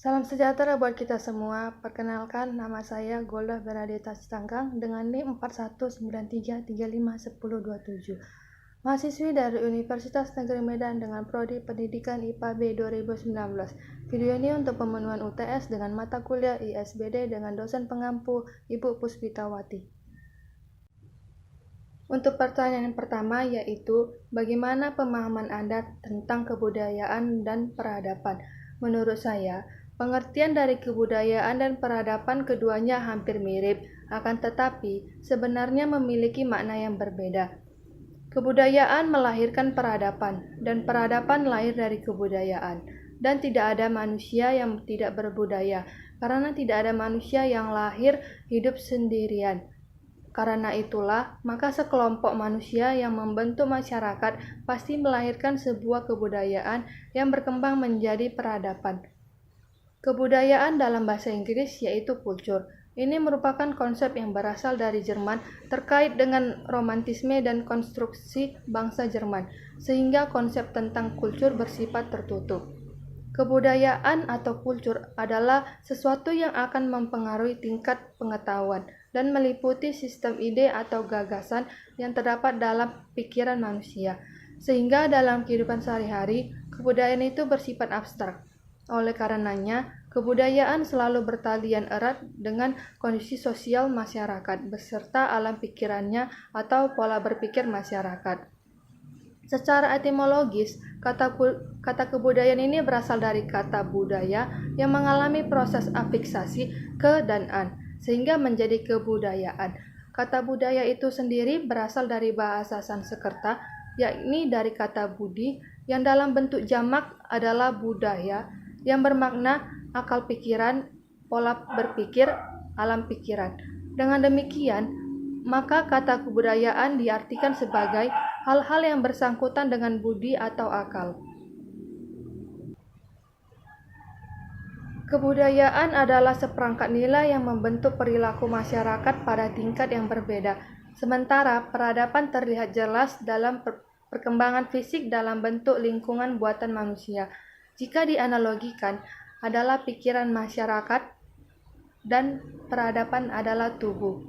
Salam sejahtera buat kita semua. Perkenalkan, nama saya Golda Bernadetta Sitanggang dengan NIM 4193351027. Mahasiswi dari Universitas Negeri Medan dengan Prodi Pendidikan IPA B 2019. Video ini untuk pemenuhan UTS dengan mata kuliah ISBD dengan dosen pengampu Ibu Puspitawati. Untuk pertanyaan yang pertama yaitu, bagaimana pemahaman Anda tentang kebudayaan dan peradaban? Menurut saya, pengertian dari kebudayaan dan peradaban keduanya hampir mirip, akan tetapi sebenarnya memiliki makna yang berbeda. Kebudayaan melahirkan peradaban, dan peradaban lahir dari kebudayaan. Dan tidak ada manusia yang tidak berbudaya, karena tidak ada manusia yang lahir hidup sendirian. Karena itulah, maka sekelompok manusia yang membentuk masyarakat pasti melahirkan sebuah kebudayaan yang berkembang menjadi peradaban. Kebudayaan dalam bahasa Inggris yaitu culture. Ini merupakan konsep yang berasal dari Jerman terkait dengan romantisme dan konstruksi bangsa Jerman, sehingga konsep tentang culture bersifat tertutup. Kebudayaan atau culture adalah sesuatu yang akan mempengaruhi tingkat pengetahuan dan meliputi sistem ide atau gagasan yang terdapat dalam pikiran manusia, sehingga dalam kehidupan sehari-hari, kebudayaan itu bersifat abstrak. Oleh karenanya, kebudayaan selalu bertalian erat dengan kondisi sosial masyarakat beserta alam pikirannya atau pola berpikir masyarakat. Secara etimologis, kata kebudayaan ini berasal dari kata budaya yang mengalami proses afiksasi ke dan an, sehingga menjadi kebudayaan. Kata budaya itu sendiri berasal dari bahasa Sanskerta, yakni dari kata budi, yang dalam bentuk jamak adalah budaya, yang bermakna akal pikiran, pola berpikir, alam pikiran. Dengan demikian, maka kata kebudayaan diartikan sebagai hal-hal yang bersangkutan dengan budi atau akal. Kebudayaan adalah seperangkat nilai yang membentuk perilaku masyarakat pada tingkat yang berbeda. Sementara peradaban terlihat jelas dalam perkembangan fisik dalam bentuk lingkungan buatan manusia. Jika dianalogikan, adalah pikiran masyarakat dan peradaban adalah tubuh.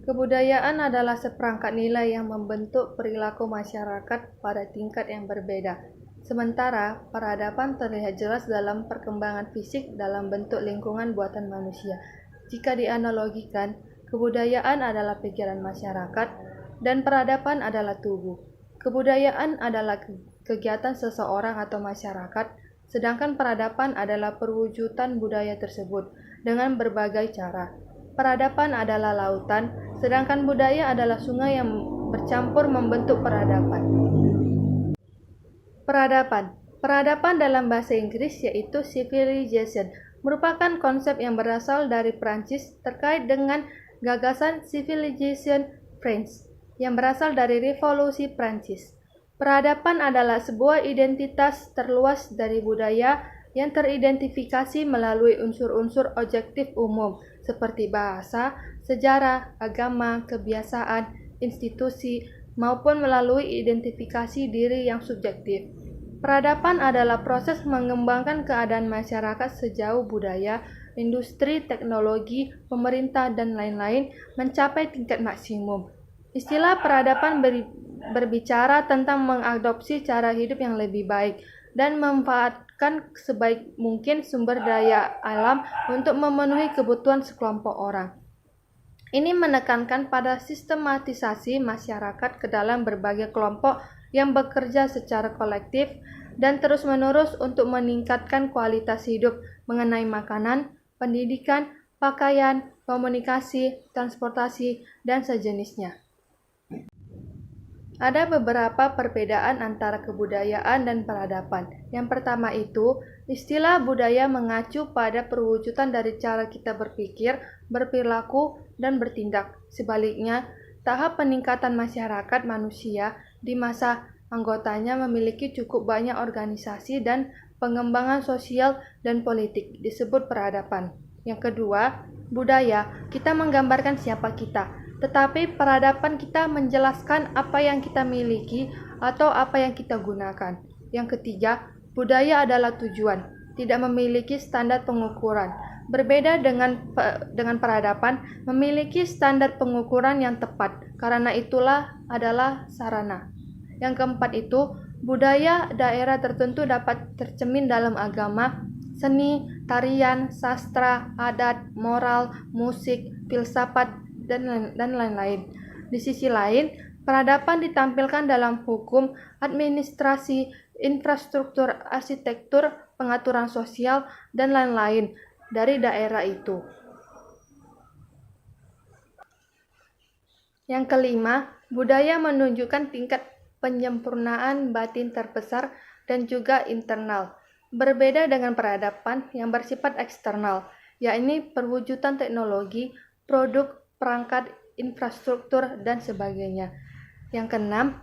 Kebudayaan adalah seperangkat nilai yang membentuk perilaku masyarakat pada tingkat yang berbeda. Sementara peradaban terlihat jelas dalam perkembangan fisik dalam bentuk lingkungan buatan manusia. Jika dianalogikan, kebudayaan adalah pikiran masyarakat dan peradaban adalah tubuh. Kebudayaan adalah kegiatan seseorang atau masyarakat, sedangkan peradaban adalah perwujudan budaya tersebut dengan berbagai cara. Peradaban adalah lautan, sedangkan budaya adalah sungai yang bercampur membentuk peradaban. Peradaban dalam bahasa Inggris yaitu civilization merupakan konsep yang berasal dari Prancis terkait dengan gagasan civilisation French yang berasal dari revolusi Prancis. Peradaban adalah sebuah identitas terluas dari budaya yang teridentifikasi melalui unsur-unsur objektif umum seperti bahasa, sejarah, agama, kebiasaan, institusi, maupun melalui identifikasi diri yang subjektif. Peradaban adalah proses mengembangkan keadaan masyarakat sejauh budaya, industri, teknologi, pemerintah, dan lain-lain mencapai tingkat maksimum. Istilah peradaban berbicara tentang mengadopsi cara hidup yang lebih baik dan memanfaatkan sebaik mungkin sumber daya alam untuk memenuhi kebutuhan sekelompok orang. Ini menekankan pada sistematisasi masyarakat ke dalam berbagai kelompok yang bekerja secara kolektif dan terus-menerus untuk meningkatkan kualitas hidup mengenai makanan, pendidikan, pakaian, komunikasi, transportasi, dan sejenisnya. Ada beberapa perbedaan antara kebudayaan dan peradaban. Yang pertama itu, istilah budaya mengacu pada perwujudan dari cara kita berpikir, berperilaku, dan bertindak. Sebaliknya, tahap peningkatan masyarakat manusia di masa anggotanya memiliki cukup banyak organisasi dan pengembangan sosial dan politik disebut peradaban. Yang kedua, budaya, kita menggambarkan siapa kita. Tetapi peradaban kita menjelaskan apa yang kita miliki atau apa yang kita gunakan. Yang ketiga, budaya adalah tujuan. tidak memiliki standar pengukuran. Berbeda dengan peradaban, memiliki standar pengukuran yang tepat, karena itulah adalah sarana. Yang keempat itu, budaya daerah tertentu dapat tercermin dalam agama, seni, tarian, sastra, adat, moral, musik, filsafat, dan lain-lain. Di sisi lain, peradaban ditampilkan dalam hukum, administrasi, infrastruktur, arsitektur, pengaturan sosial, dan lain-lain dari daerah itu. Yang kelima, budaya menunjukkan tingkat penyempurnaan batin terbesar dan juga internal. Berbeda dengan peradaban yang bersifat eksternal, yakni perwujudan teknologi, produk, perangkat, infrastruktur, dan sebagainya. Yang keenam,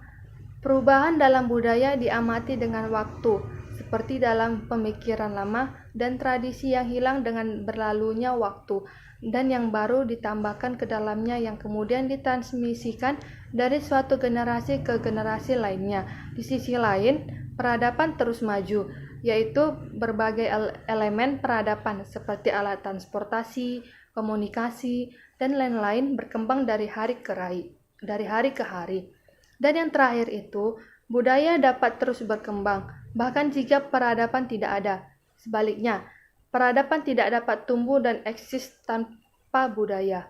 perubahan dalam budaya diamati dengan waktu, seperti dalam pemikiran lama dan tradisi yang hilang dengan berlalunya waktu, dan yang baru ditambahkan ke dalamnya yang kemudian ditransmisikan dari suatu generasi ke generasi lainnya. Di sisi lain, peradaban terus maju, yaitu berbagai elemen peradaban seperti alat transportasi, komunikasi, dan lain-lain berkembang dari hari ke hari. Dan yang terakhir itu, budaya dapat terus berkembang, bahkan jika peradaban tidak ada. Sebaliknya, peradaban tidak dapat tumbuh dan eksis tanpa budaya.